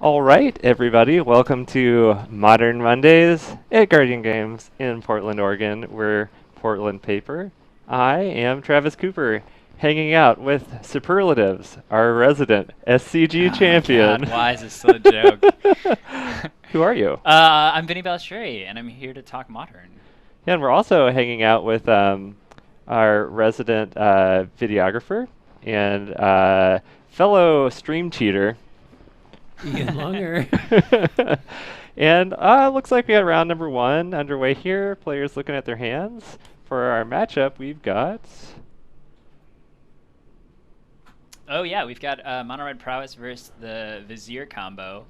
All right, everybody, welcome to Modern Mondays at Guardian Games in Portland, Oregon. We're Portland Paper. I am Travis Cooper, hanging out with Superlatives, our resident SCG Oh my god, champion. why is this still a joke? Who are you? I'm Vinny Balstrey, and I'm here to talk modern. Yeah, and we're also hanging out with our resident videographer and fellow stream cheater, Ian Longer. And looks like we got round number one underway here. Players looking at their hands. For our matchup, we've got... Oh yeah, we've got Mono Red Prowess versus the Vizier combo.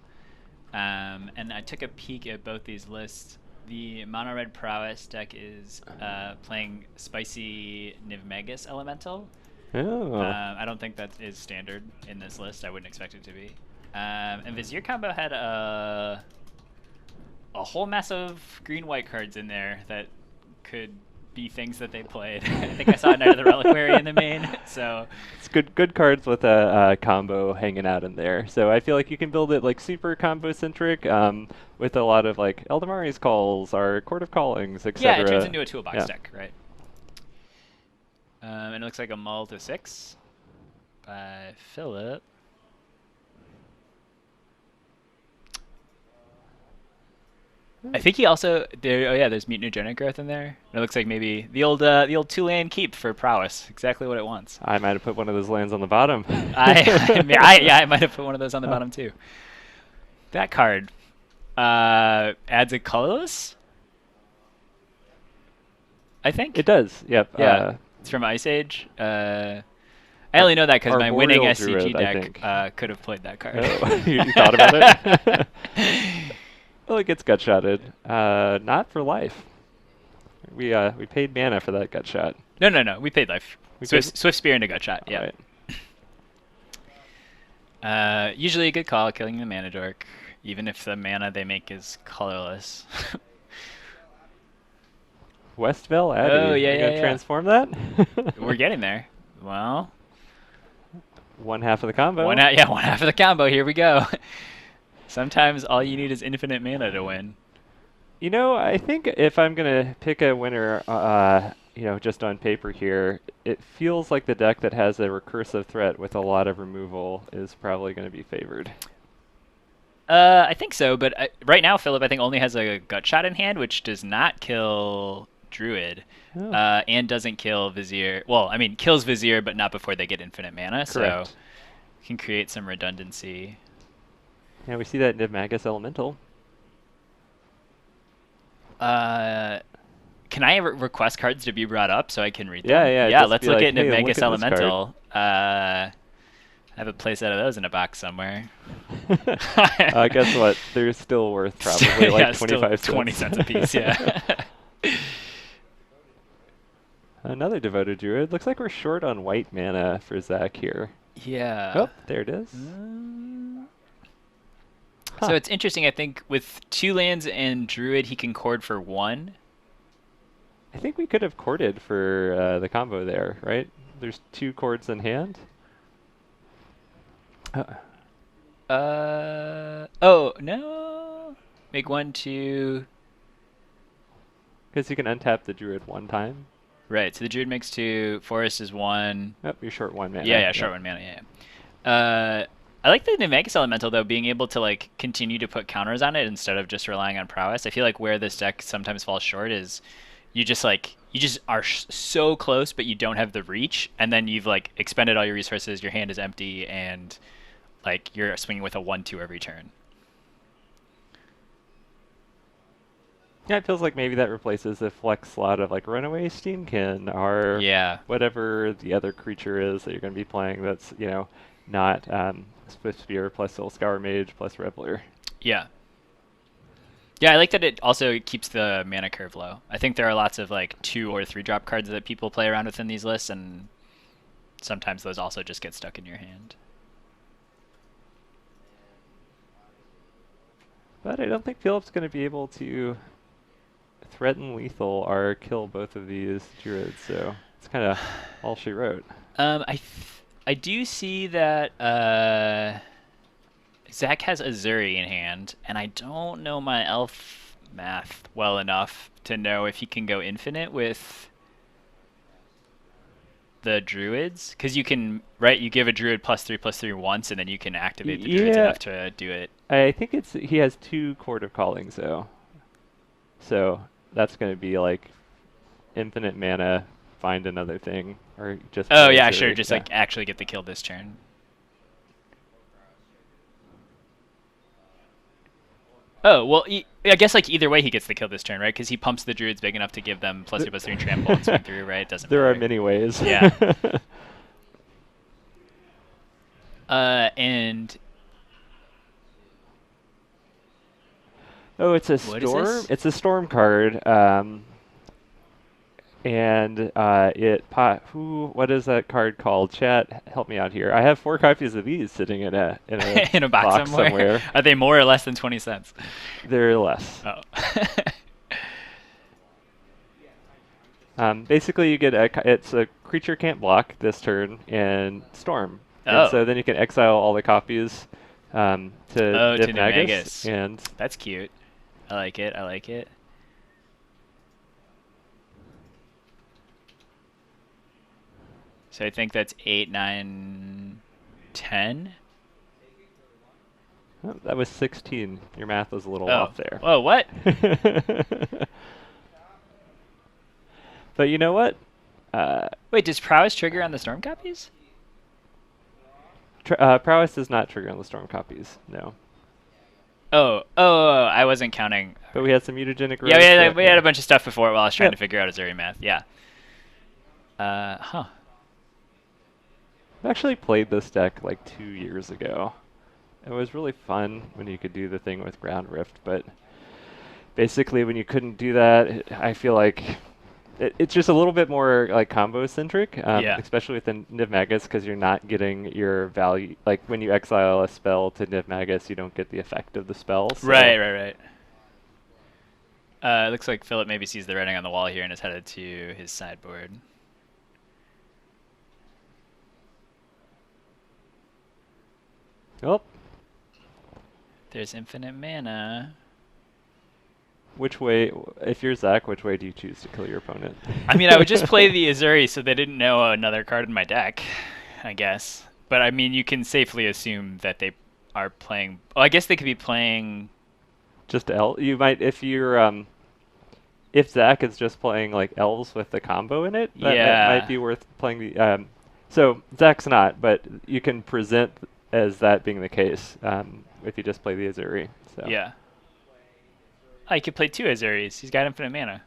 And I took a peek at both these lists. The Mono Red Prowess deck is playing Spicy Magus Elemental. Oh. I don't think that is standard in this list. I wouldn't expect it to be. And Vizier combo had a whole mess of green-white cards in there that could be things that they played. I think I saw Knight of the Reliquary in the main, so... It's good cards with a combo hanging out in there. So I feel like you can build it like super combo-centric with a lot of like Eldamari's Calls or Court of Callings, etc. Yeah, it turns into a toolbox deck, right? And it looks like a mull to 6 by Philip. I think he also there. Oh yeah, there's mutagenic growth in there. It looks like maybe the old 2-land keep for prowess, exactly what it wants. I might have put one of those lands on the bottom. I might have put one of those on the bottom too. That card adds a colorless. I think It does. Yep. Yeah, it's from Ice Age. I only know that because my winning SCG deck could have played that card. Oh, you thought about it? Well, it gets gut shotted. Not for life. We paid mana for that gut shot. No. We paid life. We Swift Spear into gut shot. Yeah. Right. Usually a good call, killing the mana dork, even if the mana they make is colorless. Westville Abbey. Oh yeah, Are you gonna transform that? We're getting there. Well, one half of the combo. One half of the combo. Here we go. Sometimes all you need is infinite mana to win. You know, I think if I'm gonna pick a winner, just on paper here, it feels like the deck that has a recursive threat with a lot of removal is probably going to be favored. I think so, but right now Philip, I think, only has a gut shot in hand, which does not kill Druid, and doesn't kill Vizier. Well, I mean, kills Vizier, but not before they get infinite mana. Correct. So can create some redundancy. Yeah, we see that in Magus Elemental. Can I request cards to be brought up so I can read them? Yeah. Let's look like, at hey, Magus look at Elemental. I have a place out of those in a box somewhere. Guess what? They're still worth probably like 25 cents. 20 cents a piece, yeah. Another Devoted Druid. Looks like we're short on white mana for Zach here. Yeah. Oh, there it is. So it's interesting, I think, with 2 lands and Druid, he can chord for 1. I think we could have corded for the combo there, right? There's 2 chords in hand. Oh, no. Make 1, 2. Because you can untap the Druid one time. Right, so the Druid makes 2, Forest is 1. Oh, you're short 1 mana. Yeah, short 1 mana, yeah. I like the Magus Elemental, though, being able to like continue to put counters on it instead of just relying on prowess. I feel like where this deck sometimes falls short is you just are so close, but you don't have the reach, and then you've like expended all your resources, your hand is empty, and like you're swinging with a 1/2 every turn. Yeah, it feels like maybe that replaces the flex slot of like Runaway Steamkin or whatever the other creature is that you're going to be playing that's, not Swift Spear plus Soul Scour Mage plus Reveler. Yeah. Yeah, I like that it also keeps the mana curve low. I think there are lots of like 2 or 3 drop cards that people play around with in these lists, and sometimes those also just get stuck in your hand. But I don't think Philip's going to be able to threaten lethal or kill both of these Druids, so it's kind of all she wrote. I do see that Zach has Azuri in hand, and I don't know my elf math well enough to know if he can go infinite with the druids, because you can, right, you give a druid +3/+3 once and then you can activate the druids Yeah, enough to do it. I think he has 2 Chord of Callings though, so that's going to be like infinite mana, find another thing, or just Oh play yeah, Zuri. sure, just Yeah. like actually get the kill this turn. Oh well, I guess like either way he gets the kill this turn, right? Because he pumps the druids big enough to give them +3/+3 and trample and swing through, right? It doesn't There matter. are many ways. Yeah. And Oh, it's a What is storm. this? It's a storm card. And what is that card called? Chat, help me out here. I have 4 copies of these sitting in a in a box, somewhere. Are they more or less than 20 cents? They're less. Oh. Basically, you get it's a creature can't block this turn and storm. Oh. And so then you can exile all the copies to to Magus, Magus. and That's cute. I like it. I like it. So I think that's 8, 9, 10. oh, that was 16. Your math was a little Oh. off there. Oh, what? But you know what? Wait, does prowess trigger on the storm copies? Prowess does not trigger on the storm copies, no. Oh, I wasn't counting. But we had some mutagenic Yeah, growth we had a bunch of stuff before while I was trying Yep. to figure out Azuri math. Yeah. Huh. I actually played this deck like 2 years ago. It was really fun when you could do the thing with Ground Rift, but basically when you couldn't do that, I feel like it's just a little bit more like combo centric, Yeah. especially with the Niv Magus, because you're not getting your value. Like when you exile a spell to Niv Magus, you don't get the effect of the spell. So Right. It looks like Philip maybe sees the writing on the wall here and is headed to his sideboard. Oh, There's infinite mana. which way? If you're Zach, which way do you choose to kill your opponent? I mean, I would just play the Azuri so they didn't know another card in my deck, I guess. But I mean, you can safely assume that they are playing. Oh, I guess they could be playing. Just you might if Zach is just playing like elves with the combo in it, that Yeah. might be worth playing the. So Zach's not, but you can present as that being the case if you just play the Azuri. So. Yeah. Oh, you could play 2 Azuris. He's got infinite mana.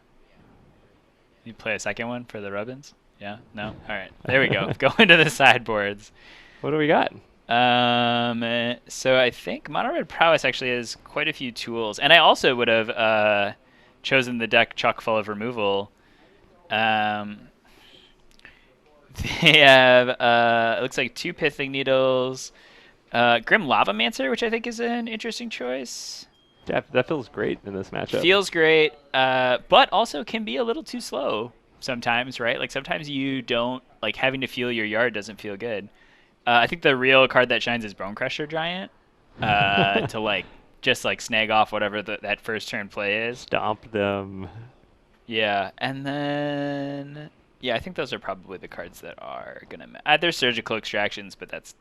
You play a second one for the Rubbins? Yeah? No? Alright. There we go. Go into the sideboards. What do we got? So I think Mono Red Prowess actually has quite a few tools. And I also would have chosen the deck chock full of removal. They have, it looks like 2 Pithing Needles, Grim Lavamancer, which I think is an interesting choice. Yeah, that feels great in this matchup. Feels great, but also can be a little too slow sometimes, right? Like sometimes you don't, like having to feel your yard doesn't feel good. I think the real card that shines is Bone Crusher Giant to like just like snag off whatever that first turn play is. Stomp them. Yeah, and then yeah, I think those are probably the cards that are gonna. There's Surgical Extractions, but that's.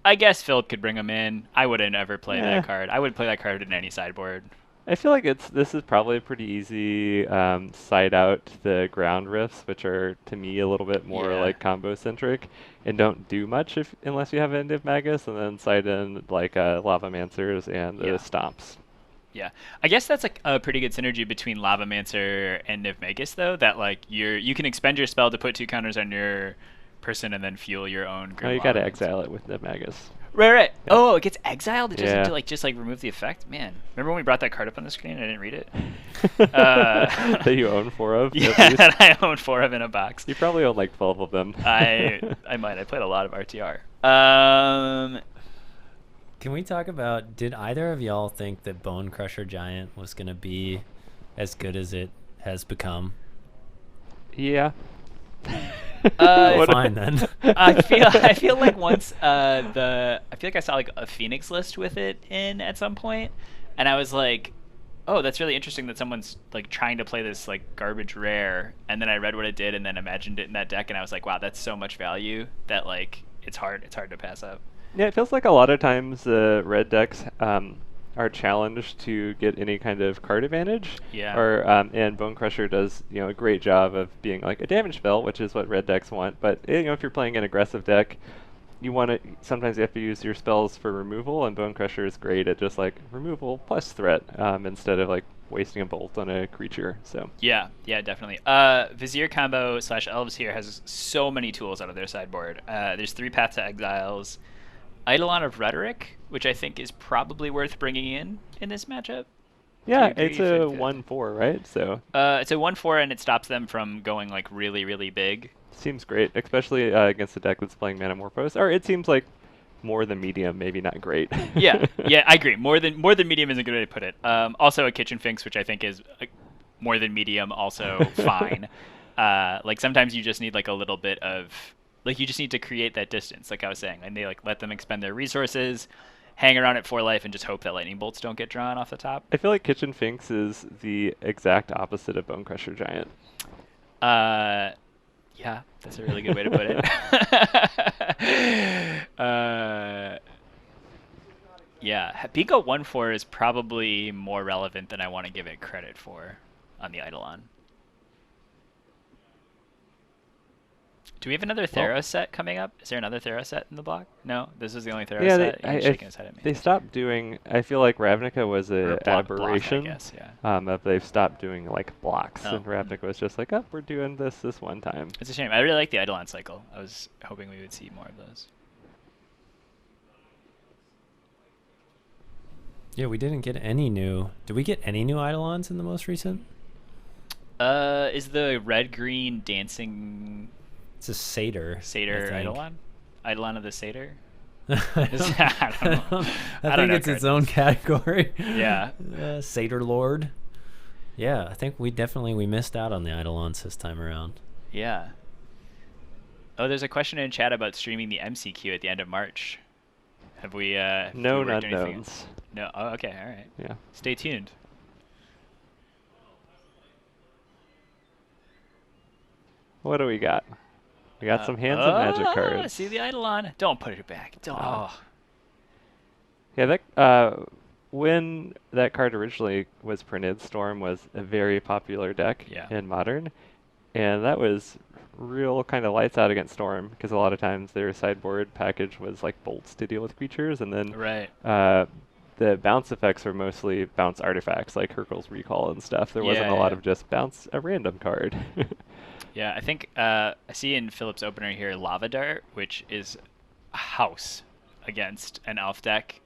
I guess Phil could bring them in. I wouldn't ever play that card. I would play that card in any sideboard. I feel like this is probably a pretty easy side out the ground rifts, which are to me a little bit more like combo centric and don't do much unless you have End of Magus, and then side in like Lavamancers and Stomps. Yeah, I guess that's like a pretty good synergy between Lavamancer and Niv Magus, though. That like you can expend your spell to put 2 counters on your person and then fuel your own. Grim Oh, you gotta Lavamancer. exile it with Niv Magus. Right. Yeah. Oh, it gets exiled. It doesn't Yeah. just remove the effect. Man, remember when we brought that card up on the screen? I didn't read it. That you own 4 of? Yeah, that I own 4 of in a box. You probably own like 12 of them. I might. I played a lot of RTR. Can we talk about, did either of y'all think that Bone Crusher Giant was going to be as good as it has become? Yeah. Uh, Fine then. I feel like once I feel like I saw like a Phoenix list with it in at some point, and I was like, oh, that's really interesting that someone's like trying to play this like garbage rare, and then I read what it did and then imagined it in that deck, and I was like, wow, that's so much value that like it's hard to pass up. Yeah, it feels like a lot of times red decks are challenged to get any kind of card advantage. Yeah. Or and Bone Crusher does a great job of being like a damage spell, which is what red decks want. But if you're playing an aggressive deck, you want to sometimes you have to use your spells for removal, and Bone Crusher is great at just like removal plus threat instead of like wasting a bolt on a creature. So Yeah, yeah, definitely. Vizier combo slash Elves here has so many tools out of their sideboard. There's 3 Paths to Exiles, Eidolon of Rhetoric, which I think is probably worth bringing in this matchup. yeah, agree it's if a it- 1/4, right? So It's a 1/4 and it stops them from going like really, really big. seems great, especially against a deck that's playing Manamorphose. Or it seems like more than medium, maybe not great. Yeah, yeah, I agree. More than medium is a good way to put it. Also a Kitchen Finks, which I think is more than medium, also fine. Like sometimes you just need like a little bit of like you just need to create that distance, like I was saying, and they like let them expend their resources, hang around at 4 life, and just hope that lightning bolts don't get drawn off the top. I feel like Kitchen Finks is the exact opposite of Bone Crusher Giant. Yeah, that's a really good way to put it. Yeah, Pico 1/4 is probably more relevant than I want to give it credit for on the Eidolon. Do we have another Theros set coming up? Is there another Theros set in the block? No, this is the only Theros Yeah, set. He's shaking his head at me. they stopped doing. I feel like Ravnica was Or a block, I aberration. guess, yeah. They've stopped doing like blocks, Oh. and Ravnica was just like, oh, we're doing this one time. It's a shame. I really like the Eidolon cycle. I was hoping we would see more of those. Yeah, we didn't get any new. Did we get any new Eidolons in the most recent? Is the red-green dancing It's a satyr. satyr I think. Eidolon? Eidolon of the satyr? I I don't know. I I don't think know it's its cards. own category. Yeah. Satyr Lord. Yeah, I think we missed out on the Eidolons this time around. Yeah. Oh, there's a question in chat about streaming the MCQ at the end of March. Have we? Known worked anything? unknowns. No. Oh, okay. All right. Yeah. Stay tuned. What do we got? We got some hands of magic cards. See the Eidolon? Don't put it back. Don't. Oh. Yeah, when that card originally was printed, Storm was a very popular deck Yeah. in Modern, and that was real kind of lights out against Storm because a lot of times their sideboard package was like bolts to deal with creatures, and then Right. the bounce effects were mostly bounce artifacts like Hurkyl's Recall and stuff. There wasn't a lot Yeah. of just bounce a random card. Yeah, I think I see in Philip's opener here Lava Dart, which is a house against an elf deck.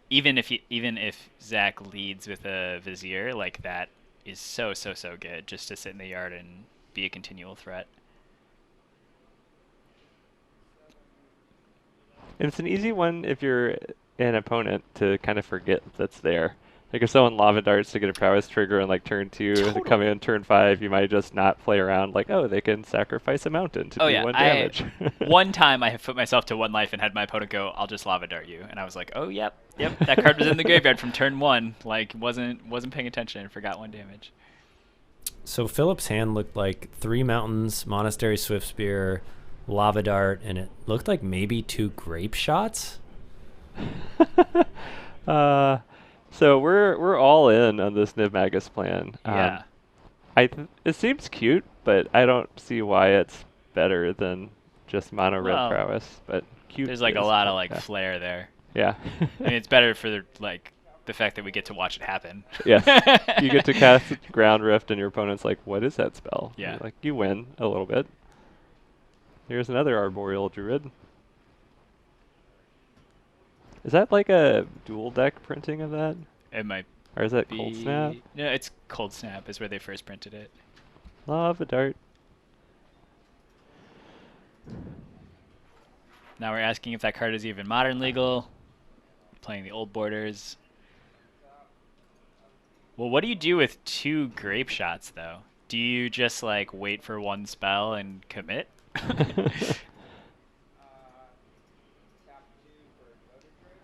Even if Zach leads with a Vizier, like that is so good just to sit in the yard and be a continual threat. And it's an easy one if you're an opponent to kind of forget that's there. Like if someone lava darts to get a prowess trigger on like turn 2, Totally. come in turn 5, you might just not play around like, oh, they can sacrifice a mountain to Oh do yeah, 1 damage. one time I have put myself to 1 life and had my opponent go, "I'll just Lava Dart you," and I was like, "Oh yep, that card was in the graveyard from turn 1." Like wasn't paying attention and forgot 1 damage. So Philip's hand looked like 3 mountains, Monastery Swiftspear, Lava Dart, and it looked like maybe 2 grape shots. So we're all in on this Magus plan. Yeah. It seems cute, but I don't see why it's better than just mono red Well, prowess. But cute. There's like a is- lot of like yeah. flair there. Yeah. I mean, it's better for the fact that we get to watch it happen. Yes. You get to cast Ground Rift, and your opponent's like, "What is that spell?" Yeah. You're like, you win a little bit. Here's another Arboreal Druid. Is that like a dual deck printing of that, It might or is that be. Cold Snap? No, it's Cold Snap is where they first printed it. Lava Dart. Now we're asking if that card is even modern legal. Playing the old borders. Well, what do you do with 2 grape shots though? Do you just like wait for one spell and commit?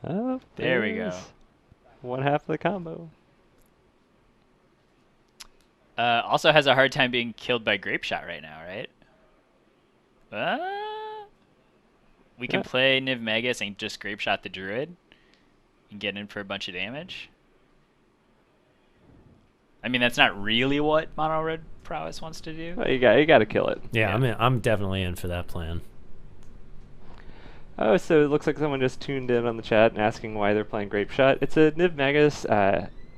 Oh, There we go. One half of the combo. Also has a hard time being killed by Grape Shot right now, right? We can Yeah. play Niv Magus and just Grape Shot the Druid and get in for a bunch of damage. I mean, that's not really what Mono Red Prowess wants to do. Well, you got to kill it. Yeah, I'm definitely in for that plan. Oh, so it looks like someone just tuned in on the chat and asking why they're playing Grape Shot. It's a Niv Magus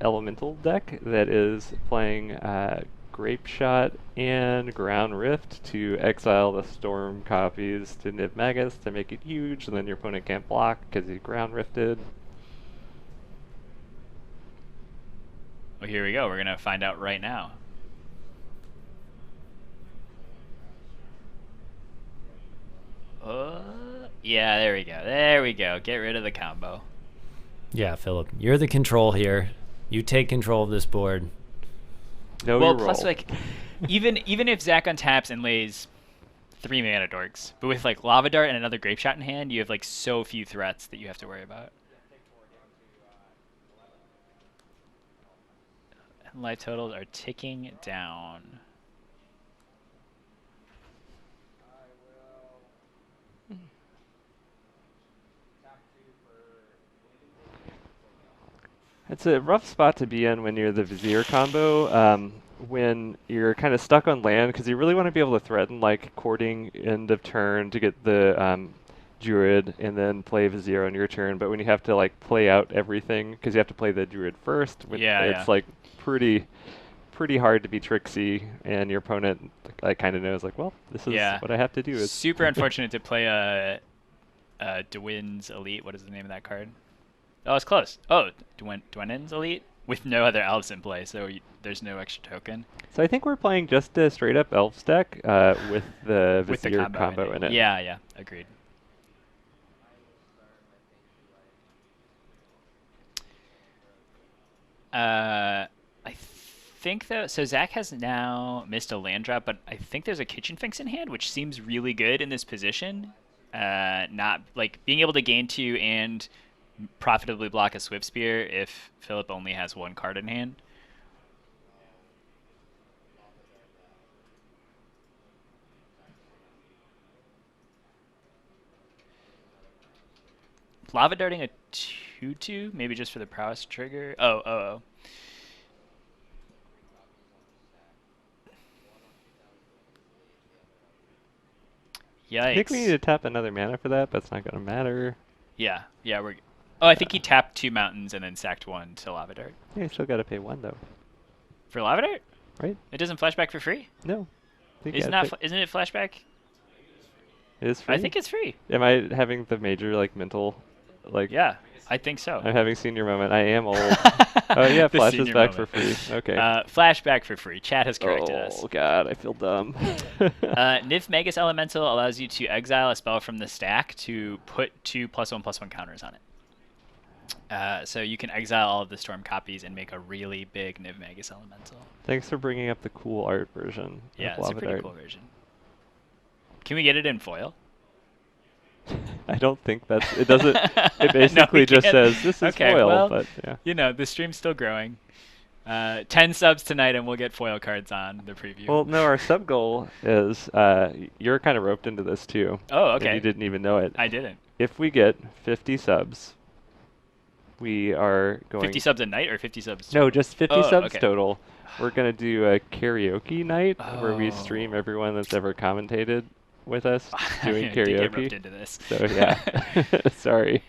elemental deck that is playing Grape Shot and Ground Rift to exile the Storm copies to Niv Magus to make it huge, and then your opponent can't block because he Ground Rifted. Well, here we go. We're going to find out right now. Yeah, there we go. There we go. Get rid of the combo. Yeah, Philip, you're the control here. You take control of this board. No, Well, you plus roll. like, even if Zach untaps and lays 3 mana dorks, but with like Lava Dart and another Grape Shot in hand, you have like so few threats that you have to worry about. And life totals are ticking down. It's a rough spot to be in when you're the Vizier combo, when you're kind of stuck on land, because you really want to be able to threaten, like, courting end of turn to get the Druid and then play Vizier on your turn, but when you have to, like, play out everything, because you have to play the Druid first, it's, like, pretty hard to be tricksy, and your opponent, like, kind of knows, like, well, this is what I have to do. It's super unfortunate to play a Dwyn's Elite. What is the name of that card? Oh, it's close. Oh, Dwyn's Elite with no other elves in play, so there's no extra token. So I think we're playing just a straight up Elves deck with the With the Vizier combo in it. Yeah, agreed. I think though, so Zach has now missed a land drop, but I think there's a Kitchen Finks in hand, which seems really good in this position. Not like being able to gain 2 and profitably block a Swift Spear if Philip only has 1 card in hand. Lava Darting a 2/2, maybe just for the prowess trigger. Oh. Yikes. I think we need to tap another mana for that, but it's not going to matter. Yeah, we're. Oh, I think he tapped 2 mountains and then sacked 1 to Lava Dart. Yeah, you still got to pay 1 though. For Lava Dart? Right? It doesn't flashback for free? No. Isn't it flashback? It is free? I think it's free. Am I having the major, like, mental, like... Yeah, I think so. I'm having senior moment. I am old. Oh, yeah, The flashes senior back moment. for free. Okay. Flashback for free. Chat has corrected us. Oh, God, I feel dumb. Niv Magus Elemental allows you to exile a spell from the stack to put 2 +1/+1 counters on it. So you can exile all of the Storm copies and make a really big Niv Magus Elemental. Thanks for bringing up the cool art version. Yeah, of it's a Lava pretty Dart. cool version. Can we get it in foil? I don't think that's... It doesn't... It basically just can't. says, this is Okay, foil, well, but yeah. You know, the stream's still growing. 10 subs tonight and we'll get foil cards on the preview. Well, no, our sub goal is... you're kind of roped into this, too. Oh, And okay. you didn't even know it. I didn't. If we get 50 subs, we are going... 50 subs a night or 50 subs? No, just 50 Oh, subs okay. total. We're going to do a karaoke night where we Oh. stream everyone that's ever commentated with us doing I did get roped karaoke. into this. So, yeah. Sorry.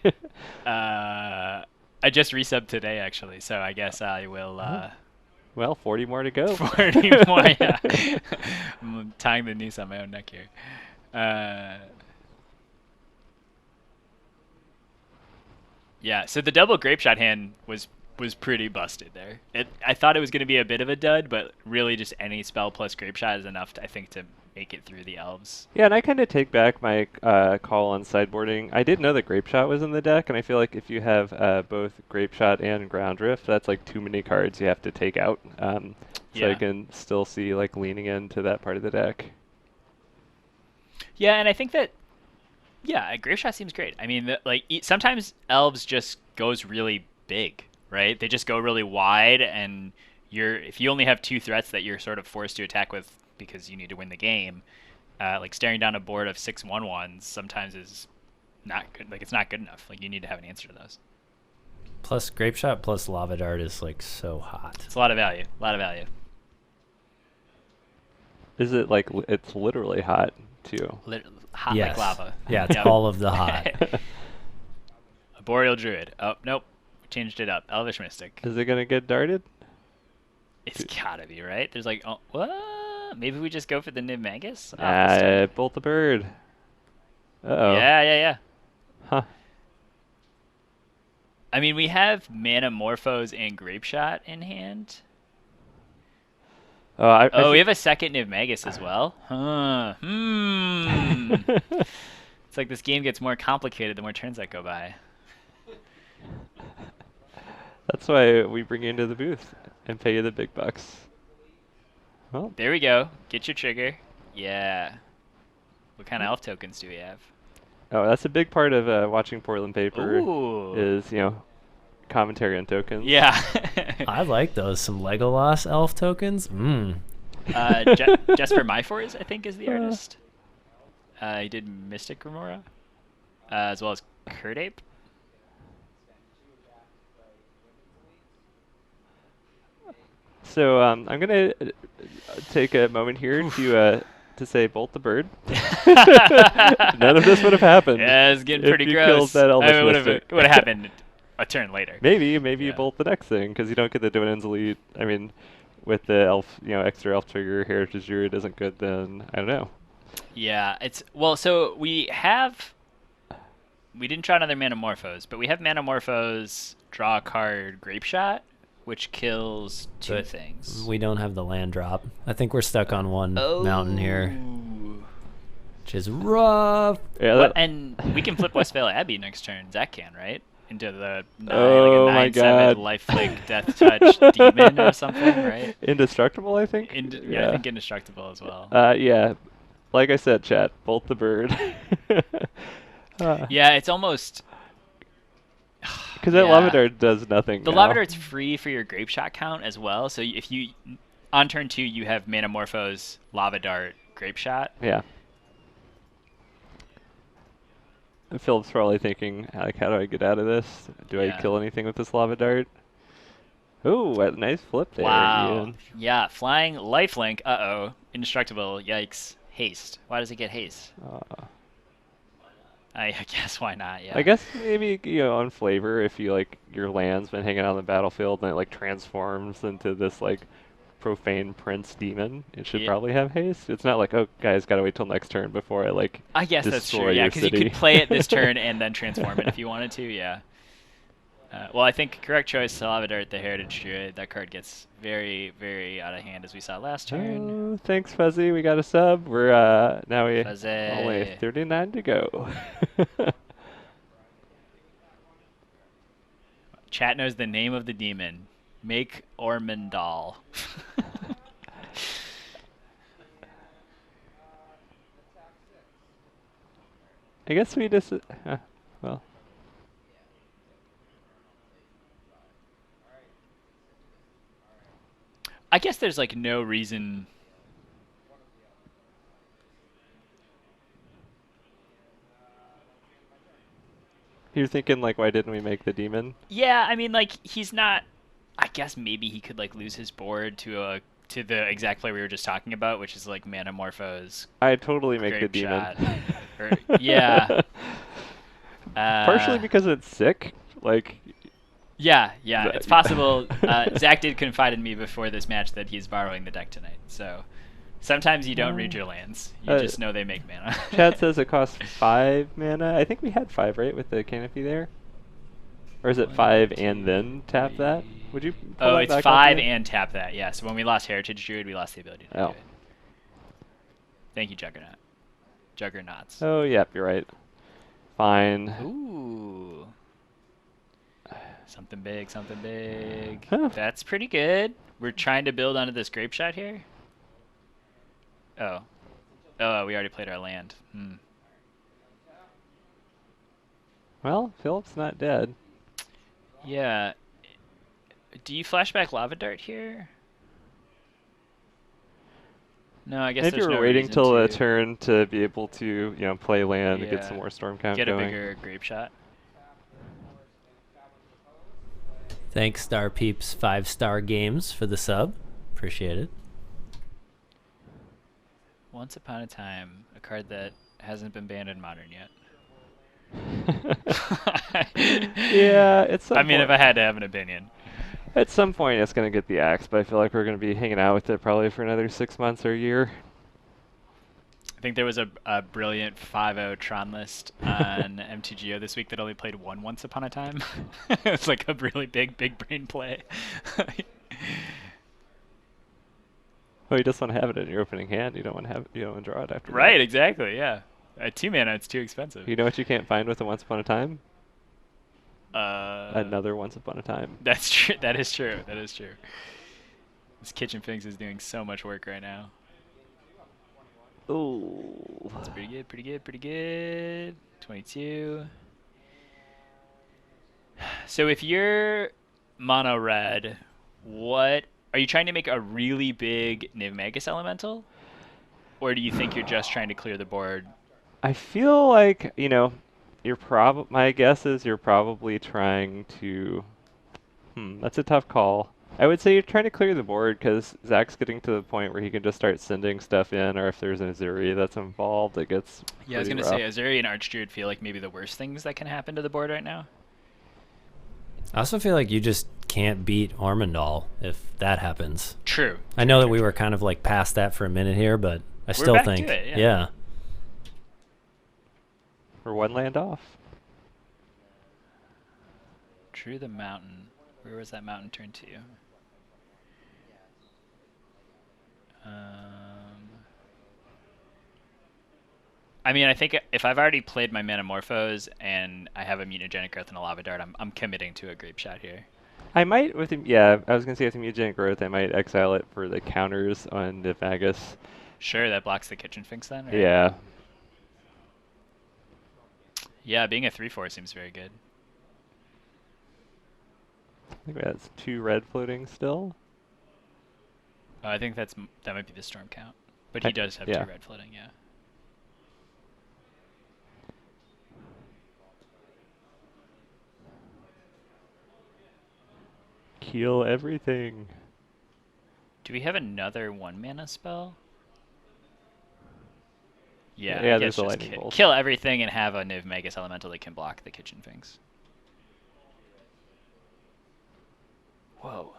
I just resubbed today, actually, so I guess I will... Well, 40 more to go. 40 more, yeah. I'm tying the noose on my own neck here. Yeah, so the double Grape Shot hand was pretty busted there. I thought it was going to be a bit of a dud, but really just any spell plus Grape Shot is enough, I think, to make it through the elves. Yeah, and I kind of take back my call on sideboarding. I did know that Grape Shot was in the deck, and I feel like if you have both Grape Shot and Ground Drift, that's like too many cards you have to take out. So I Yeah. can still see like leaning into that part of the deck. Yeah, and I think that Grave Shot seems great. I mean, sometimes elves just goes really big, right? They just go really wide, and if you only have 2 threats that you're sort of forced to attack with because you need to win the game, like staring down a board of 6/1/1s sometimes is not good. Like it's not good enough. Like you need to have an answer to those. Plus, Grape Shot plus Lava Dart is like so hot. It's a lot of value. A lot of value. Is it like it's literally hot too? Hot Yes. like lava. Yeah, it's Yep. all of the hot. A Boreal Druid. Oh, nope. Changed it up. Elvish Mystic. Is it gonna get darted? It's gotta be, right? There's like, oh, what? Maybe we just go for the Niv Magus? Oh, Bolt the bird. Uh-oh. yeah. Huh. I mean, we have Manamorphose and Grape Shot in hand. I We have a second Niv Magus as well. Huh. It's like this game gets more complicated the more turns that go by. That's why we bring you into the booth and pay you the big bucks. Well, There we go. Get your trigger. Yeah. What kind of elf tokens do we have? that's a big part of watching Portland Paper Ooh. is, commentary on tokens. Yeah. I like those. Some Legolas elf tokens. Jesper Myfors, I think, is the artist. He did Mystic Remora, as well as Kurdape. So I'm gonna take a moment here to say bolt the bird. None of this would have happened. Yeah, it's getting if pretty you gross. killed that Elvish It Mystic. would have happened a turn later. Maybe you Yeah. bolt the next thing because you don't get the Dominion's Elite. I mean, with the elf, extra elf trigger, Heritage Druid isn't good. Then I don't know. Yeah, so we didn't try another Manamorphose, but we have Manamorphose, draw a card, Grape Shot, which kills 2 But things. We don't have the land drop. I think we're stuck on one mountain here, which is rough. Yeah. And we can flip Westvale Abbey next turn. Zach can, right? Into the Oh like a my 9/7 God. lifelink death touch demon or something, right? Indestructible, I think. Yeah, I think indestructible as well. Yeah. Like I said, chat, bolt the bird. Yeah, it's almost. Because that Yeah. Lava Dart does nothing. The now. Lava Dart's free for your Grape Shot count as well. So if you on turn 2 you have Manamorphose, Lava Dart, Grape Shot. Yeah. And Philip's probably thinking, like, how do I get out of this? Do I Yeah. kill anything with this Lava Dart? Ooh, a nice flip there, Wow. Ian. Yeah, flying lifelink. Uh-oh. Indestructible. Yikes. Haste. Why does it get haste? I guess why not, yeah. I guess maybe, on flavor, if you, like, your land's been hanging out on the battlefield and it, like, transforms into this, like, profane prince demon, it should Yeah. probably have haste. It's not like, oh, guys, gotta wait till next turn before I, like, I guess that's destroy true, yeah, your because you city. could play it this turn and then transform it if you wanted to, yeah. Well, I think correct choice, Lava Dart, the Heritage Druid. That card gets very, very out of hand as we saw last turn. Oh, thanks, Fuzzy. We got a sub. We're now we Fuzzy. only 39 to go. Chat knows the name of the demon. Make Ormondal. I guess we just well. I guess there's like no reason. You're thinking like, why didn't we make the demon? Yeah, I mean, like he's not. I guess maybe he could like lose his board to the exact play we were just talking about, which is like Manamorphose. I'd totally make the Grape demon. Shot. Yeah. Partially because it's sick. Like. Yeah, it's possible. Zach did confide in me before this match that he's borrowing the deck tonight. So sometimes you don't read your lands. You just know they make mana. Chat says it costs 5 mana. I think we had 5, right, with the canopy there? Or is it 1, 5 and then tap that? Would you? Pull Oh, that it's back up 5 here? and tap that. Yeah. So when we lost Heritage Druid, we lost the ability to do it. Thank you, Juggernaut. Juggernauts. Oh, yep, you're right. Fine. Ooh. Something big, something big. Huh. That's pretty good. We're trying to build onto this grape shot here. Oh. Oh, we already played our land. Well, Philip's not dead. Yeah. Do you flashback Lava Dart here? No, I guess If you there's were no waiting reason till to the turn to be able to, play land and get Yeah. some more storm count get a going. bigger grape shot. Thanks, Star Peeps 5-star games for the sub. Appreciate it. Once Upon a Time, a card that hasn't been banned in Modern yet. Yeah, it's. I mean, if I had to have an opinion. At some point, it's going to get the axe, but I feel like we're going to be hanging out with it probably for another 6 months or a year. I think there was a brilliant 5-0 Tron list on MTGO this week that only played one Once Upon a Time. It's like a really big brain play. Oh, you just want to have it in your opening hand. You don't want to have. You don't want to draw it after. Right, that. exactly, yeah. At 2 mana, it's too expensive. You know what you can't find with a Once Upon a Time? Uh, Another Once Upon a Time. That's true. That is true. That is true. This Kitchen Finks is doing so much work right now. Ooh. That's pretty good, pretty good, pretty good. 22. So if you're mono red, what are you trying to make a really big Niv Magus elemental? Or do you think you're just trying to clear the board? I feel like, my guess is you're probably trying to, that's a tough call. I would say you're trying to clear the board because Zach's getting to the point where he can just start sending stuff in, or if there's an Azuri that's involved, it gets Yeah, I was pretty going to rough. say, Azuri and Archdruid feel like maybe the worst things that can happen to the board right now. I also feel like you just can't beat Ormondal if that happens. True. I know that we were kind of like past that for a minute here, but I still back think, to it, yeah. We're one land off. Drew the mountain. Where was that mountain turned to? I mean, I think if I've already played my Manamorphose and I have a Mutagenic Growth and a Lava Dart, I'm committing to a Grape Shot here. I might with him. Yeah, I was gonna say with the Mutagenic Growth, I might exile it for the counters on the Magus. Sure, that blocks the Kitchen Finks then. Right? Yeah. Yeah, being a 3/4 seems very good. I think that's 2 red floating still. I think that might be the Storm count, but he does have 2 red floating. Yeah. Kill everything. Do we have another 1-mana spell? Yeah, Yeah, I there's guess a just lightning bolt. kill everything and have a Niv Magus Elemental that can block the Kitchen Finks. Whoa.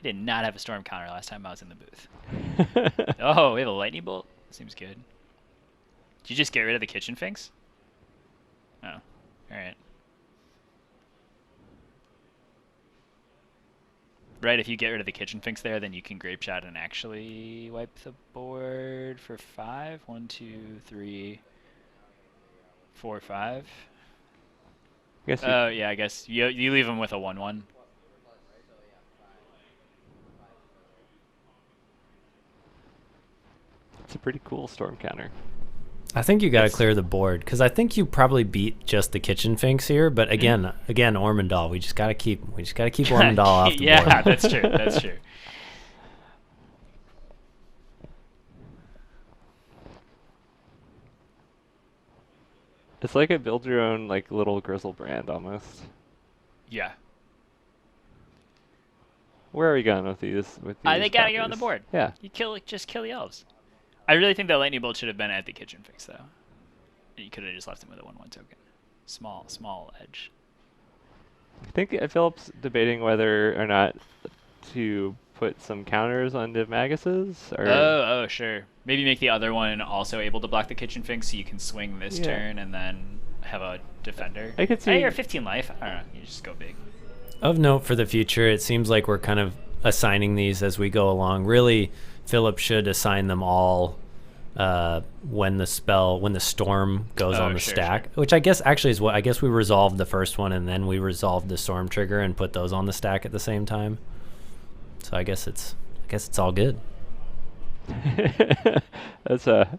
I did not have a Storm counter last time I was in the booth. Oh, we have a Lightning Bolt? Seems good. Did you just get rid of the Kitchen Finks? Oh, alright. Right, if you get rid of the Kitchen Finks there, then you can Grape Shot and actually wipe the board for 5. 1, 2, 3, 4, 5. Guess Oh, yeah, I guess you leave them with a 1/1. it's a pretty cool storm counter. I think you got to clear the board because I think you probably beat just the Kitchen Finks here. But again, Ormondal, we just got to keep Ormondal off the Yeah, board. that's true. That's true. It's like a build your own like little Grizzle brand almost. Yeah. Where are we going with these? They gotta go on the counters? board. Yeah. Just kill the elves. I really think that Lightning Bolt should have been at the Kitchen Fix though. You could have just left him with a 1/1 token. Small edge. I think Philip's debating whether or not to put some counters on Niv Magus's. Or Oh, sure. Maybe make the other one also able to block the Kitchen Finks so you can swing this Yeah. turn and then have a defender. I could see- Hey, you're 15 life. I don't know. You just go big. Of note for the future, it seems like we're kind of assigning these as we go along. Really, Philip should assign them all when the storm goes on the sure, stack, sure. which I guess actually is what I guess we resolved the first one and then we resolved the storm trigger and put those on the stack at the same time. So I guess it's all good. That's a.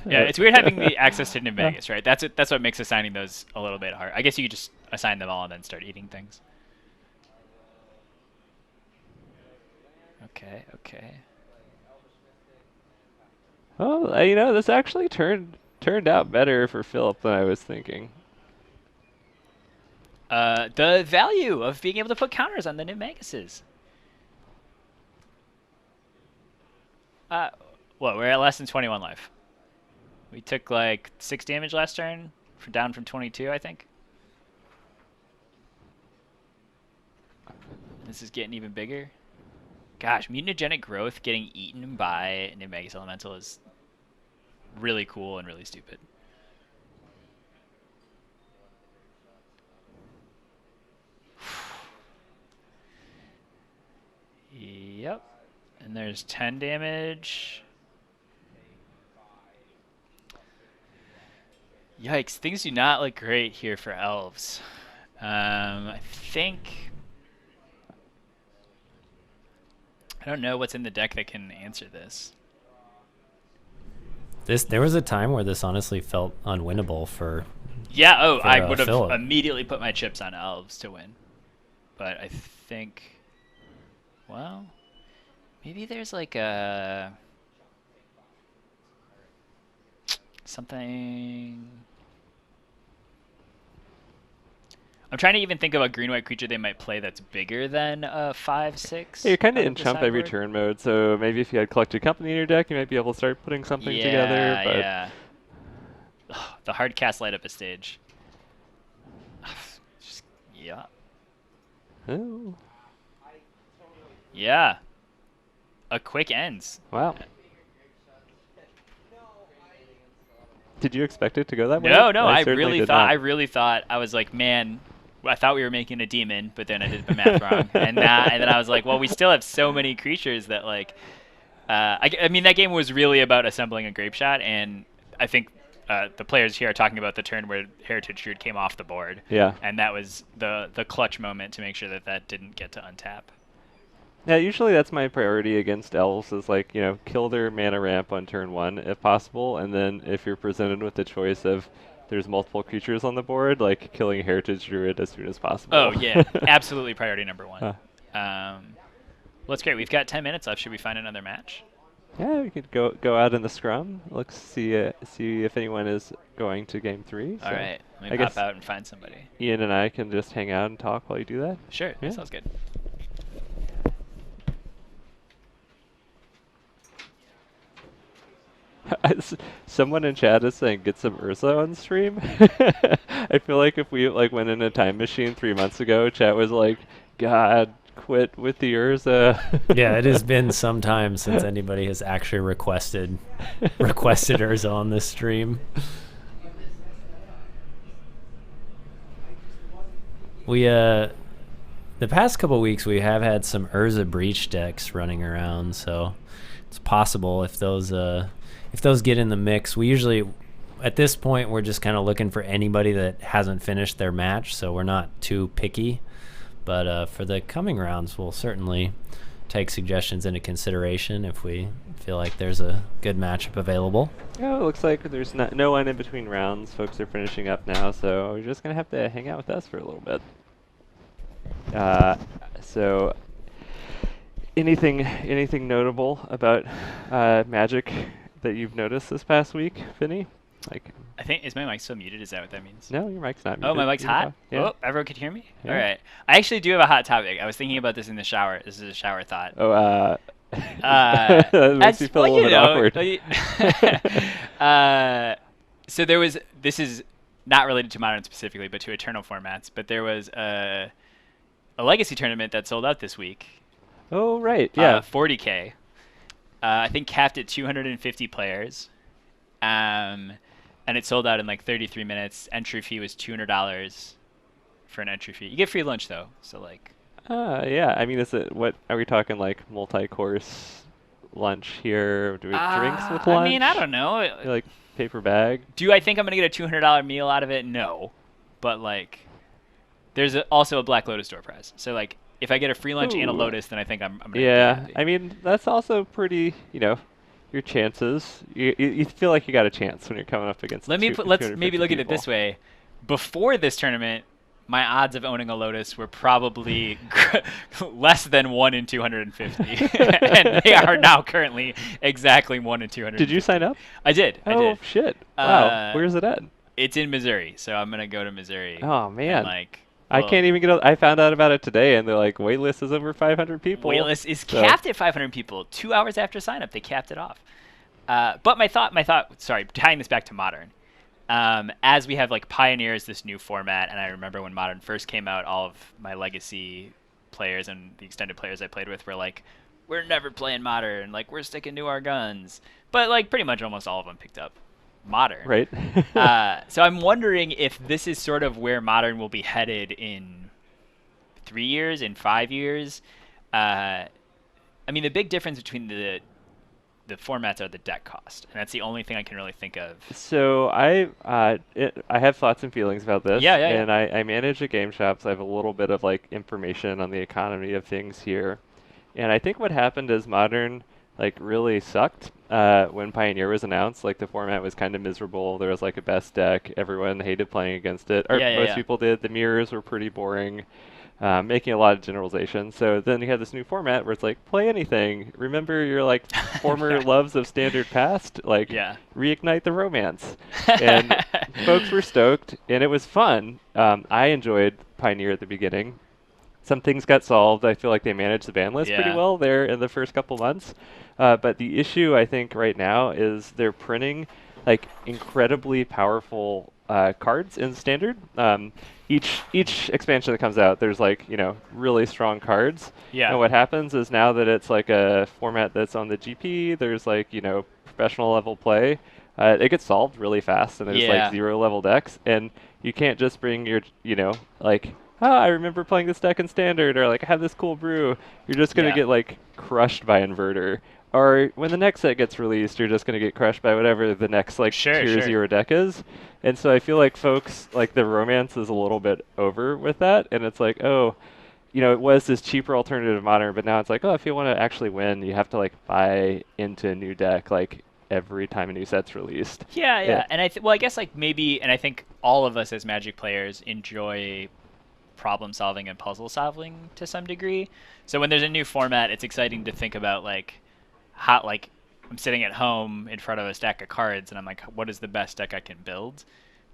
Yeah, it's weird having the access to Magus, right? That's what makes assigning those a little bit hard. I guess you could just assign them all and then start eating things. Okay. Well, this actually turned out better for Philip than I was thinking. The value of being able to put counters on the new Maguses. We're at less than 21 life. We took like 6 damage last turn, down from 22, I think. This is getting even bigger. Gosh, mutagenic growth getting eaten by new Magus Elemental is really cool and really stupid. Yep. And there's 10 damage. Yikes, things do not look great here for Elves. I think... I don't know what's in the deck that can answer this. There was a time where this honestly felt unwinnable for... Yeah, I would have Philip. immediately put my chips on Elves to win. But I think... Well... Maybe there's like a... something... I'm trying to even think of a green-white creature they might play that's bigger than 5/6. Yeah, you're kind of in chump every turn mode, so maybe if you had Collected Company in your deck, you might be able to start putting something together. But Yeah. The hard cast light up a stage. Yeah. Oh, Yeah. A quick ends. wow. Did you expect it to go that way? No, I certainly really did thought. not. I really thought. I was like, man, I thought we were making a demon, but then I did the math wrong, and then I was like, well, we still have so many creatures that like, I mean, that game was really about assembling a grape shot, and I think the players here are talking about the turn where Heritage Druid came off the board. Yeah. And that was the clutch moment to make sure that didn't get to untap. Yeah, usually that's my priority against Elves is like, kill their mana ramp on turn 1 if possible, and then if you're presented with the choice of there's multiple creatures on the board, like killing Heritage Druid as soon as possible. Oh, yeah. Absolutely priority number 1. Well, that's great. We've got 10 minutes left. Should we find another match? Yeah, we could go out in the scrum. Let's see if anyone is going to game 3. All right. Let I me pop guess out and find somebody. Ian and I can just hang out and talk while you do that. Sure. Yeah. That sounds good. Someone in chat is saying get some Urza on stream. I feel like if we went in a time machine 3 months ago, chat was like, God, quit with the Urza. Yeah, it has been some time since anybody has actually requested Urza on this stream. We the past couple weeks we have had some Urza Breach decks running around, so it's possible if those get in the mix. We usually, at this point, we're just kind of looking for anybody that hasn't finished their match, so we're not too picky. But for the coming rounds, we'll certainly take suggestions into consideration if we feel like there's a good matchup available. Oh, it looks like there's no one in between rounds. Folks are finishing up now, so we're just going to have to hang out with us for a little bit. So anything notable about Magic that you've noticed this past week, Finny? I think, is my mic still muted? Is that what that means? No, your mic's not muted. Oh, my mic's You can hot? talk. Yeah. Oh, everyone could hear me? Yeah. All right. I actually do have a hot topic. I was thinking about this in the shower. This is a shower thought. Oh, that makes me feel a little bit awkward. So this is not related to Modern specifically, but to Eternal formats, but there was a Legacy tournament that sold out this week. Oh, right, yeah. 40K. I think capped at 250 players. And it sold out in like 33 minutes. Entry fee was $200 for an entry fee. You get free lunch though, so like. Yeah. I mean, what are we talking, like multi-course lunch here? Do we drinks with lunch? I mean, I don't know. Like paper bag? Do I think I'm gonna get a $200 meal out of it? No, but like, there's also a Black Lotus door prize. So like, if I get a free lunch and a Ooh. Lotus, then I think I'm gonna be Yeah, happy. I mean that's also pretty. Your chances. You feel like you got a chance when you're coming up against. Let's 250 maybe look at it people. this way. Before this tournament, my odds of owning a Lotus were probably less than 1 in 250, and they are now currently exactly 1 in 250. Did you sign up? I did. I Oh did. shit! Wow, where's it at? It's in Missouri, so I'm gonna go to Missouri. Oh man, And like, I can't even get. I found out about it today, and they're like, waitlist is over 500 people. Waitlist is So- capped at 500 people. 2 hours after sign up, they capped it off. But my thought. Sorry, tying this back to Modern. As we have like Pioneers, this new format, and I remember when Modern first came out, all of my legacy players and the extended players I played with were like, "We're never playing Modern. Like, we're sticking to our guns." But like, pretty much almost all of them picked up Modern. Right. So I'm wondering if this is sort of where Modern will be headed in 3 years, in 5 years. I mean, the big difference between the formats are the deck cost, and that's the only thing I can really think of. So I have thoughts and feelings about this. Yeah. And I manage a game shop, so I have a little bit of like information on the economy of things here. And I think what happened is Modern like really sucked when Pioneer was announced. Like the format was kind of miserable. There was like a best deck. Everyone hated playing against it. Or most people did. The mirrors were pretty boring. Making a lot of generalizations. So then you have this new format where it's like, play anything. Remember your like former loves of Standard Past? Like, reignite the romance. And folks were stoked, and it was fun. I enjoyed Pioneer at the beginning. Some things got solved. I feel like they managed the ban list pretty well there in the first couple months. But the issue, I think, right now is they're printing like incredibly powerful cards in Standard. Each expansion that comes out, there's like, really strong cards. Yeah. And what happens is now that it's like a format that's on the GP, there's like, professional level play. It gets solved really fast, and there's like 0 level decks, and you can't just bring your, like, I remember playing this deck in Standard, or like, I have this cool brew. You're just going to get like crushed by Inverter. Or when the next set gets released, you're just going to get crushed by whatever the next like tier 0 deck is. And so I feel like folks, like the romance is a little bit over with that. And it's like, it was this cheaper alternative to Modern, but now it's like, if you want to actually win, you have to like buy into a new deck like every time a new set's released. Yeah. And I guess like maybe, and I think all of us as Magic players enjoy problem solving and puzzle solving to some degree. So when there's a new format, it's exciting to think about like how, like, I'm sitting at home in front of a stack of cards and I'm like, what is the best deck I can build?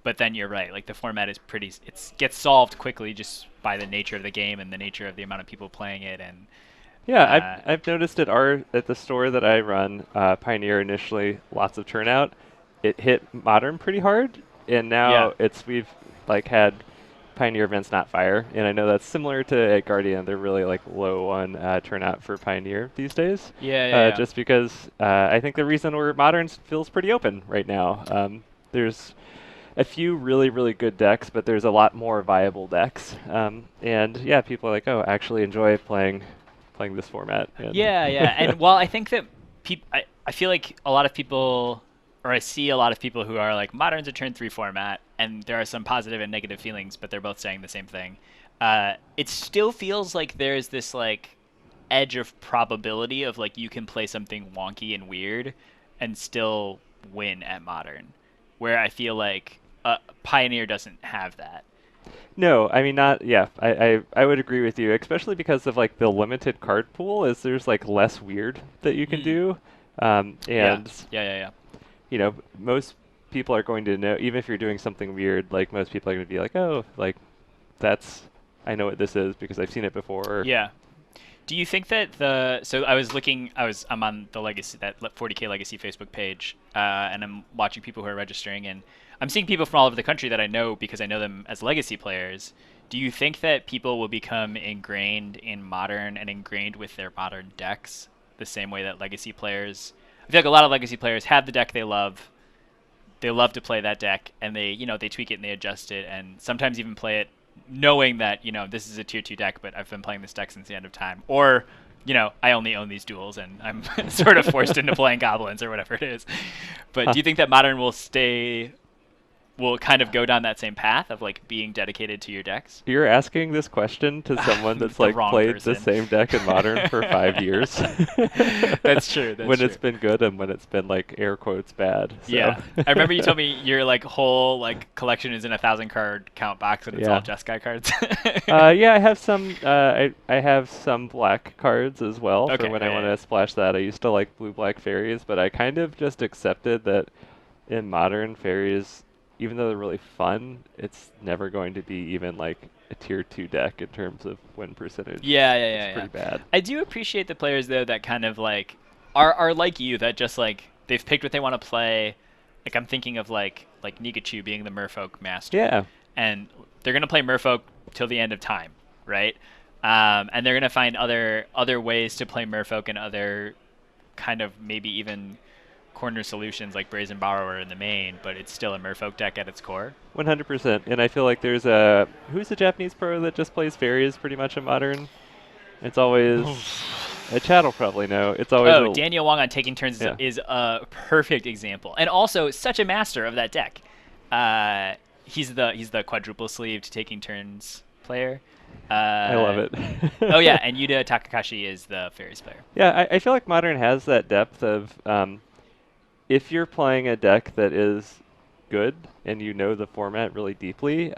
But then you're right, like the format is it gets solved quickly just by the nature of the game and the nature of the amount of people playing it. And I've noticed at the store that I run, Pioneer initially lots of turnout. It hit Modern pretty hard, and now we've like had Pioneer events not fire, and I know that's similar to at Guardian. They're really like low on turnout for Pioneer these days. Just because I think the reason where Modern feels pretty open right now. There's a few really, really good decks, but there's a lot more viable decks. And people are like, I actually enjoy playing this format. And And while I think that I feel like a lot of people, or I see a lot of people who are like, Modern's a turn 3 format, and there are some positive and negative feelings, but they're both saying the same thing. It still feels like there's this like edge of probability of like you can play something wonky and weird and still win at Modern, where I feel like Pioneer doesn't have that. No, I mean not. Yeah, I would agree with you, especially because of like the limited card pool. Is there's like less weird that you can do, most people are going to know, even if you're doing something weird. Like most people are going to be like, I know what this is because I've seen it before. Yeah. Do you think that I'm on the Legacy, that 40K Legacy Facebook page, and I'm watching people who are registering, and I'm seeing people from all over the country that I know because I know them as Legacy players. Do you think that people will become ingrained in Modern and ingrained with their Modern decks the same way that Legacy players? I feel like a lot of Legacy players have the deck they love. They love to play that deck, and they tweak it and they adjust it, and sometimes even play it knowing that this is a tier 2 deck, but I've been playing this deck since the end of time. Or I only own these duels and I'm sort of forced into playing goblins or whatever it is. But do you think that Modern will kind of go down that same path of like being dedicated to your decks? You're asking this question to someone that's The like wrong played person. the same deck in Modern for 5 years. That's true. That's when true. it's been good and when it's been like air quotes bad. So. Yeah, I remember you told me your like whole like collection is in a 1,000 card count box and it's all Jeskai cards. Yeah, I have some. I have some black cards as well Okay, for when I yeah, want yeah. to splash that. I used to like blue-black fairies, but I kind of just accepted that in Modern fairies, even though they're really fun, it's never going to be even like a tier 2 deck in terms of win percentage. It's pretty bad. I do appreciate the players though that kind of like are like you, that just like they've picked what they want to play. Like I'm thinking of like Nikachu being the Merfolk master. Yeah. And they're gonna play Merfolk till the end of time, right? And they're gonna find other ways to play Merfolk and other kind of maybe even corner solutions like Brazen Borrower in the main, but it's still a Merfolk deck at its core. 100%. And I feel like there's who's the Japanese pro that just plays fairies pretty much in Modern? It's always Chad will probably know. It's always Daniel Wong on Taking Turns is a perfect example, and also such a master of that deck. He's the quadruple sleeved Taking Turns player. I love it. Oh yeah, and Yuta Takakashi is the fairies player. Yeah, I feel like Modern has that depth of if you're playing a deck that is good and you know the format really deeply,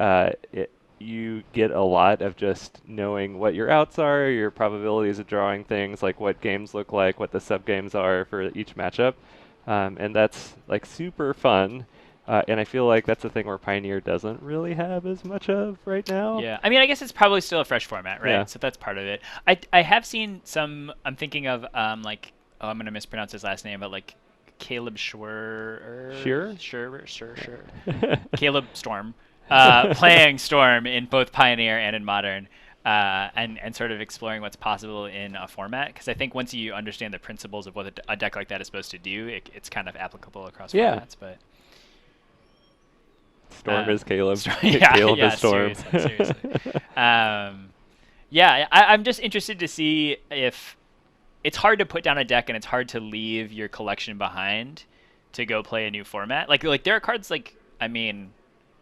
you get a lot of just knowing what your outs are, your probabilities of drawing things, like what games look like, what the sub-games are for each matchup. And that's like super fun. And I feel like that's a thing where Pioneer doesn't really have as much of right now. Yeah, I mean, I guess it's probably still a fresh format, right? Yeah. So that's part of it. I have seen some, I'm thinking of I'm going to mispronounce his last name, but like Caleb Schwer. Sure. Caleb Storm. Playing Storm in both Pioneer and in Modern, and sort of exploring what's possible in a format. Because I think once you understand the principles of what a deck like that is supposed to do, it's kind of applicable across formats. But Storm is Caleb. Caleb is Storm. Seriously. I'm just interested to see if it's hard to put down a deck and it's hard to leave your collection behind to go play a new format. Like there are cards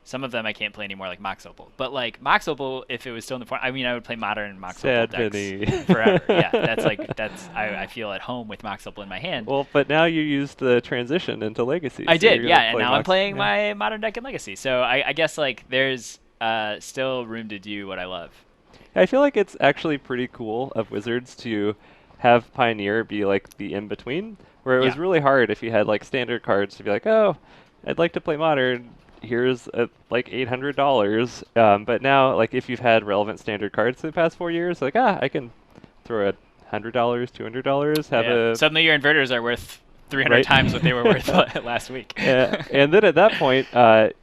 some of them I can't play anymore, like Mox Opal. But like Mox Opal, if it was still in the format, I would play Modern Mox Opal decks forever. Yeah, I feel at home with Mox Opal in my hand. Well, but now you used the transition into Legacy. I did, and now I'm playing my Modern deck in Legacy. So I guess like there's still room to do what I love. I feel like it's actually pretty cool of Wizards to have Pioneer be like the in-between, where it was really hard if you had like standard cards to be like, oh, I'd like to play Modern. Here's like $800. But now, like if you've had relevant standard cards in the past 4 years, like I can throw $100, $200. Suddenly your inverters are worth 300 times what they were worth last week. And then at that point,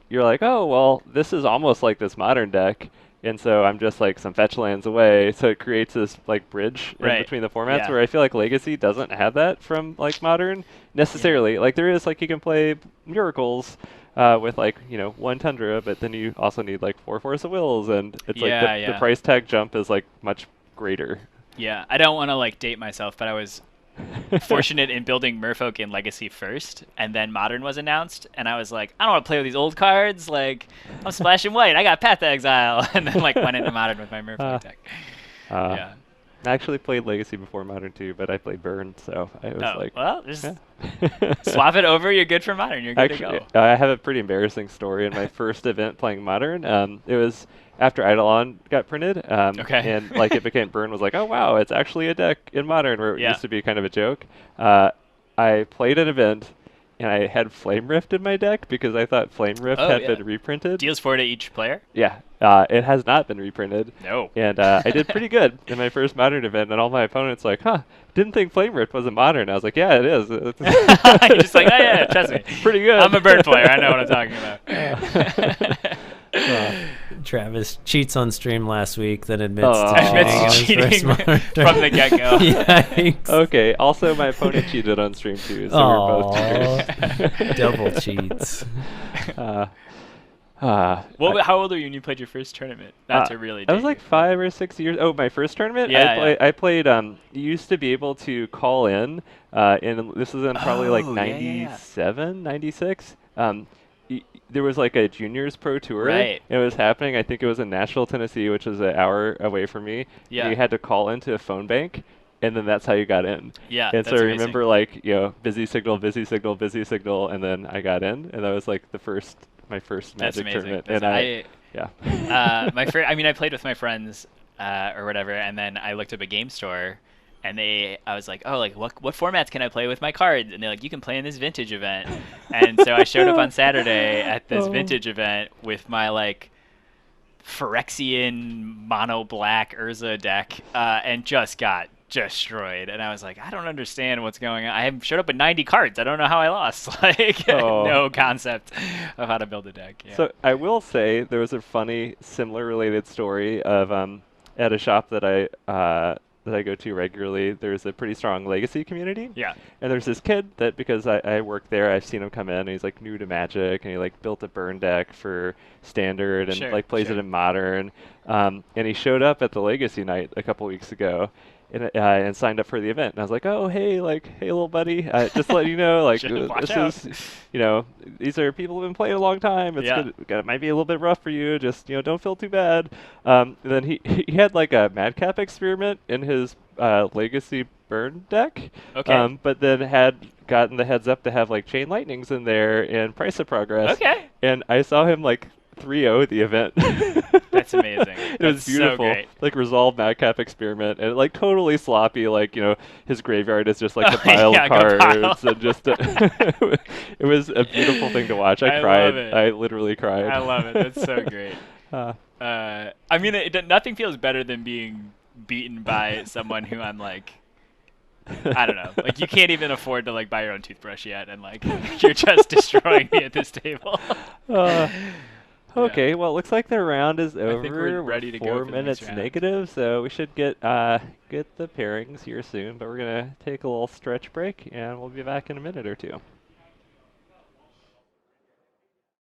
you're like, oh well, this is almost like this Modern deck. And so I'm just like some fetch lands away. So it creates this like bridge in between the formats where I feel like Legacy doesn't have that from like Modern necessarily. Like there is like you can play Miracles with like, one Tundra, but then you also need like 4 Force of Wills, and it's like the price tag jump is like much greater. Yeah, I don't want to like date myself, but I was fortunate in building Merfolk in Legacy first, and then Modern was announced, and I was like, I don't want to play with these old cards. Like, I'm splashing white. I got Path to Exile, and then like went into Modern with my Merfolk deck. I actually played Legacy before Modern too, but I played Burn, so I was just swap it over. You're good for Modern. You're good to go. I have a pretty embarrassing story in my first event playing Modern. It was after Eidolon got printed, and like it became Burn was like, oh wow, it's actually a deck in Modern where it used to be kind of a joke. I played an event. And I had Flame Rift in my deck because I thought Flame Rift had been reprinted. Deals 4 to each player? Yeah. It has not been reprinted. No. And I did pretty good in my first Modern event, and all my opponents were like, didn't think Flame Rift was a Modern. I was like, yeah, it is. You're just like, oh yeah, trust me. Pretty good. I'm a Burn player. I know what I'm talking about. Travis cheats on stream last week, then admits to cheating from the get-go. Yikes. Okay, also my opponent cheated on stream too, so we're both cheaters. Double cheats. How old were you when you played your first tournament? Not to really. I was date like you. 5 or 6 years. Oh, my first tournament. Yeah. I played. You used to be able to call in. And this was in probably like Oh, yeah. 97, 96. There was like a juniors pro tour. Right. It was happening. I think it was in Nashville, Tennessee, which is an hour away from me. Yeah. And you had to call into a phone bank, and then that's how you got in. Yeah, And so that's I amazing. remember like busy signal, busy signal, busy signal, and then I got in, and that was like my first That's Magic amazing. tournament. That's And yeah. I played with my friends or whatever, and then I looked up a game store, and I was like, oh, like what formats can I play with my cards? And they're like, you can play in this vintage event. And so I showed up on Saturday at this vintage event with my like Phyrexian mono black Urza deck, and just got destroyed. And I was like, I don't understand what's going on. I showed up with 90 cards. I don't know how I lost. Like, no concept of how to build a deck. Yeah. So I will say there was a funny, similar related story of at a shop that I go to regularly. There's a pretty strong Legacy community. Yeah. And there's this kid that, because I work there, I've seen him come in, and he's like new to Magic, and he like built a burn deck for Standard and like plays it in Modern. And he showed up at the Legacy night a couple weeks ago. And signed up for the event, and I was like, "Oh, hey, little buddy, just to let you know, like, Watch out. these are people who've been playing a long time. It's Yeah. good. It might be a little bit rough for you. Just, don't feel too bad." And then he had like a Madcap experiment in his Legacy burn deck. Okay. But then had gotten the heads up to have like Chain Lightnings in there and Price of Progress. Okay. And I saw him like 3-0 the event. That's amazing. It That's was beautiful. So great. Like resolve Madcap experiment, and like totally sloppy. Like his graveyard is just like the pile yeah, of cards, pile. and just it was a beautiful thing to watch. I cried. Love it. I literally cried. I love it. That's so great. I mean, nothing feels better than being beaten by someone who I'm like, I don't know. Like, you can't even afford to like buy your own toothbrush yet, and like you're just destroying me at this table. Okay, well, it looks like the round is over. I think we're ready to go 4 for the next minutes round. negative, so we should get the pairings here soon. But we're gonna take a little stretch break, and we'll be back in a minute or two.